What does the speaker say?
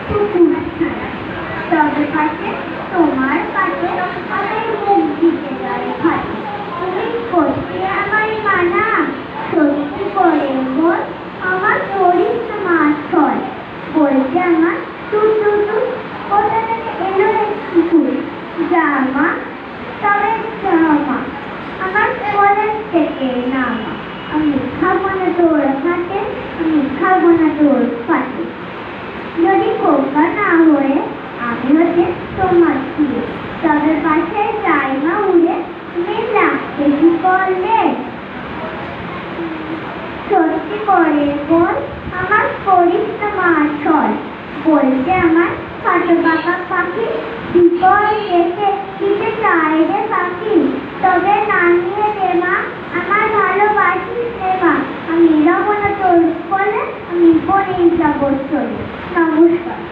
কুকুর ছানা। তবে পাশে তোমার কাছে আমি মুখ দিতে যাই ভাই। তুমি করতে আমার মানা, সত্যি করে মন আমার করিস না মাছল। বলছে আমার তু তু তু, কোথা থেকে এলো রে কুকুর? জামা, তবে জামা আমার কলেজ থেকে নামা। আমি খাবো না তোর হাতে, আমি খাবো না তোর পাতে। যদি খোকা না হয়ে আমি হচ্ছে তোমার ছিলে, তবে পাশে যাই মা উড়ে, তুমি রাখতে কি করলে? সত্যি করে বল, আমার করিস না মাছল। বলছে আমার ছোট বাবা পাখি, বিকল রেখে দিতে চায় রে পাখি। তবে না নিয়ে দে মা, আমার ভালোবাসিস রে মা। আমি যাবো না তোর বলে, আমি বলেই যাবো চলে। নমস্কার।